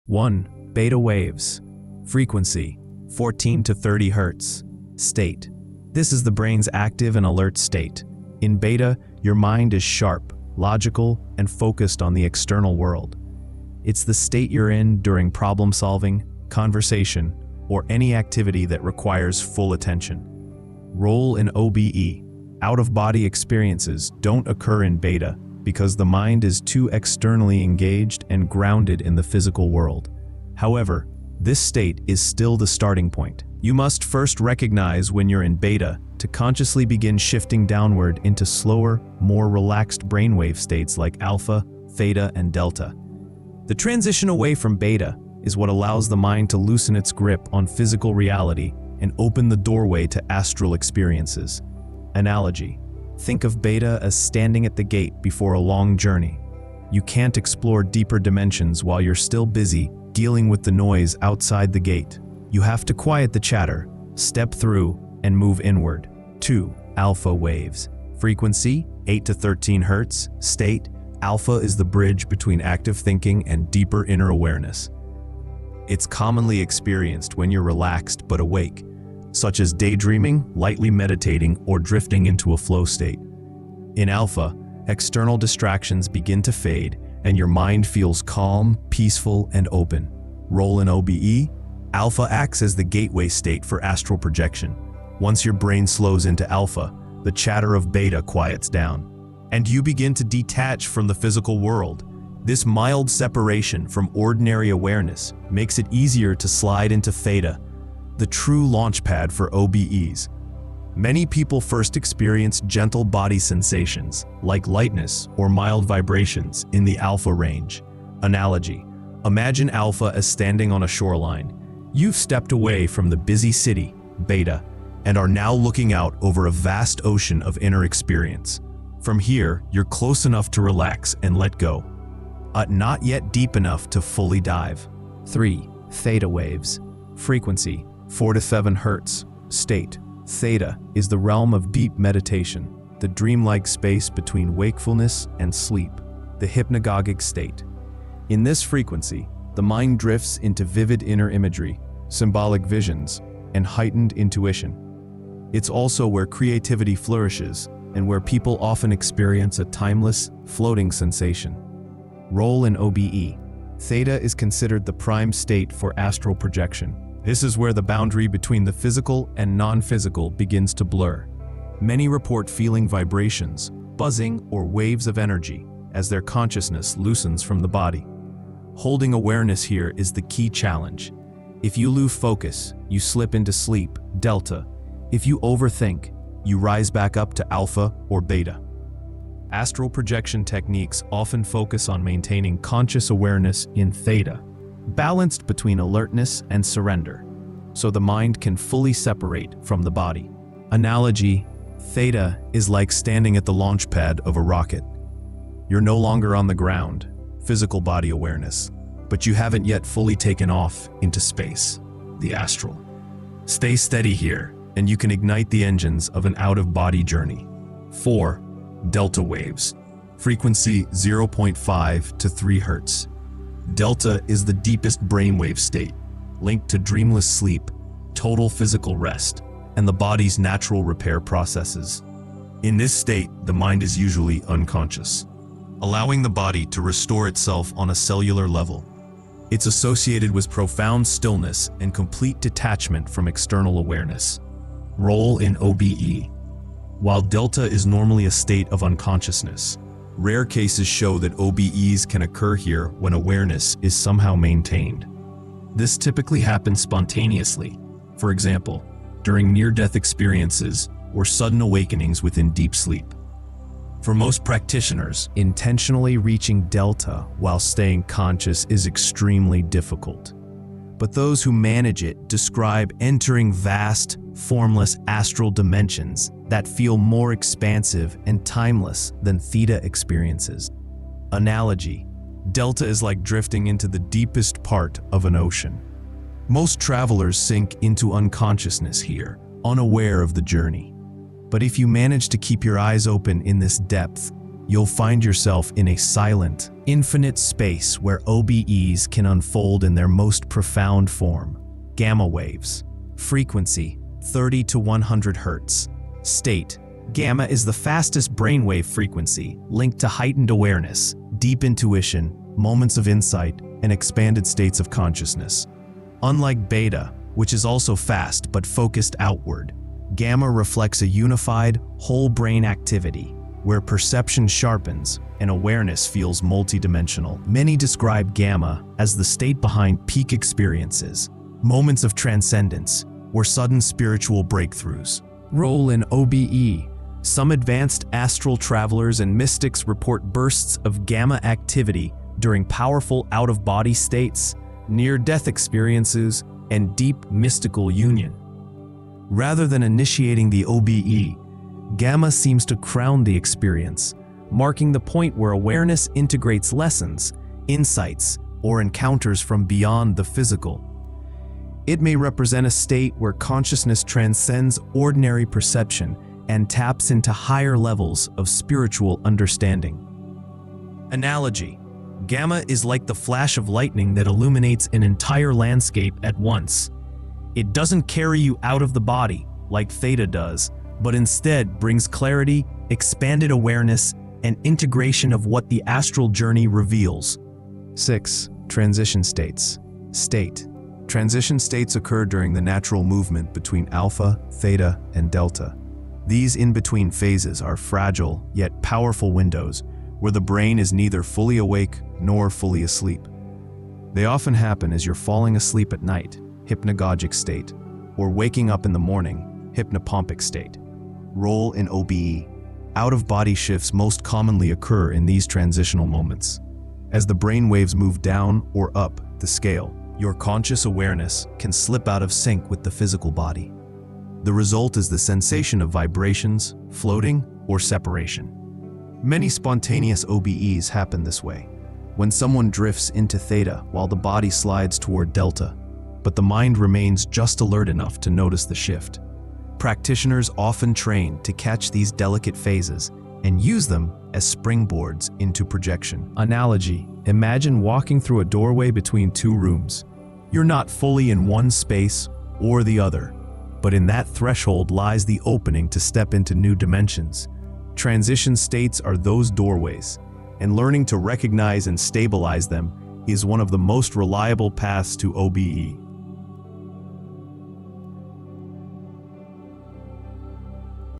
1. Beta waves. Frequency 14 to 30 Hz. State. This is the brain's active and alert state. In beta, your mind is sharp, logical, and focused on the external world. It's the state you're in during problem solving, conversation, or any activity that requires full attention. Role in OBE. Out-of-body experiences don't occur in beta because the mind is too externally engaged and grounded in the physical world. However, this state is still the starting point. You must first recognize when you're in beta to consciously begin shifting downward into slower, more relaxed brainwave states like alpha, theta, and delta. The transition away from beta is what allows the mind to loosen its grip on physical reality and open the doorway to astral experiences. Analogy. Think of beta as standing at the gate before a long journey. You can't explore deeper dimensions while you're still busy dealing with the noise outside the gate. You have to quiet the chatter, step through, and move inward. 2. Alpha waves. Frequency 8 to 13 Hz. State. Alpha is the bridge between active thinking and deeper inner awareness. It's commonly experienced when you're relaxed but awake, such as daydreaming, lightly meditating, or drifting into a flow state. In alpha, external distractions begin to fade and your mind feels calm, peaceful, and open. Role in OBE. Alpha acts as the gateway state for astral projection. Once your brain slows into alpha, the chatter of beta quiets down, and you begin to detach from the physical world. This mild separation from ordinary awareness makes it easier to slide into theta, the true launchpad for OBEs. Many people first experience gentle body sensations, like lightness or mild vibrations, in the alpha range. Analogy. Imagine alpha as standing on a shoreline. You've stepped away from the busy city, beta, and are now looking out over a vast ocean of inner experience. From here, you're close enough to relax and let go, not yet deep enough to fully dive. 3. Theta waves. Frequency 4 to 7 Hz. State. Theta is the realm of deep meditation, the dreamlike space between wakefulness and sleep, the hypnagogic state. In this frequency, the mind drifts into vivid inner imagery, symbolic visions, and heightened intuition. It's also where creativity flourishes and where people often experience a timeless, floating sensation. Role in OBE. Theta is considered the prime state for astral projection. This is where the boundary between the physical and non-physical begins to blur. Many report feeling vibrations, buzzing, or waves of energy as their consciousness loosens from the body. Holding awareness here is the key challenge. If you lose focus, you slip into sleep, delta. If you overthink, you rise back up to alpha or beta. Astral projection techniques often focus on maintaining conscious awareness in theta, balanced between alertness and surrender, so the mind can fully separate from the body. Analogy. Theta is like standing at the launch pad of a rocket. You're no longer on the ground, physical body awareness, but you haven't yet fully taken off into space, the astral. Stay steady here, and you can ignite the engines of an out-of-body journey. 4. Delta waves. Frequency 0.5 to 3 Hz. Delta is the deepest brainwave state, linked to dreamless sleep, total physical rest, and the body's natural repair processes. In this state, the mind is usually unconscious, allowing the body to restore itself on a cellular level. It's associated with profound stillness and complete detachment from external awareness. Role in OBE. While delta is normally a state of unconsciousness, rare cases show that OBEs can occur here when awareness is somehow maintained. This typically happens spontaneously, for example, during near-death experiences or sudden awakenings within deep sleep. For most practitioners, intentionally reaching delta while staying conscious is extremely difficult. But those who manage it describe entering vast, formless astral dimensions that feel more expansive and timeless than theta experiences. Analogy. Delta is like drifting into the deepest part of an ocean. Most travelers sink into unconsciousness here, unaware of the journey. But if you manage to keep your eyes open in this depth, you'll find yourself in a silent, infinite space where OBEs can unfold in their most profound form. Gamma waves. Frequency, 30 to 100 Hz. State. Gamma is the fastest brainwave frequency, linked to heightened awareness, deep intuition, moments of insight, and expanded states of consciousness. Unlike beta, which is also fast but focused outward, gamma reflects a unified, whole brain activity, where perception sharpens and awareness feels multidimensional. Many describe gamma as the state behind peak experiences, moments of transcendence, or sudden spiritual breakthroughs. Role in OBE. Some advanced astral travelers and mystics report bursts of gamma activity during powerful out-of-body states, near-death experiences, and deep mystical union. Rather than initiating the OBE, gamma seems to crown the experience, marking the point where awareness integrates lessons, insights, or encounters from beyond the physical. It may represent a state where consciousness transcends ordinary perception and taps into higher levels of spiritual understanding. Analogy. Gamma is like the flash of lightning that illuminates an entire landscape at once. It doesn't carry you out of the body, like theta does, but instead brings clarity, expanded awareness, and integration of what the astral journey reveals. 6. Transition states. State. Transition states occur during the natural movement between alpha, theta, and delta. These in-between phases are fragile yet powerful windows where the brain is neither fully awake nor fully asleep. They often happen as you're falling asleep at night, hypnagogic state, or waking up in the morning, hypnopompic state. Role in OBE. Out-of-body shifts most commonly occur in these transitional moments. As the brain waves move down or up the scale, your conscious awareness can slip out of sync with the physical body. The result is the sensation of vibrations, floating, or separation. Many spontaneous OBEs happen this way, when someone drifts into theta while the body slides toward delta, but the mind remains just alert enough to notice the shift. Practitioners often train to catch these delicate phases and use them as springboards into projection. Analogy. Imagine walking through a doorway between two rooms. You're not fully in one space or the other, but in that threshold lies the opening to step into new dimensions. Transition states are those doorways, and learning to recognize and stabilize them is one of the most reliable paths to OBE.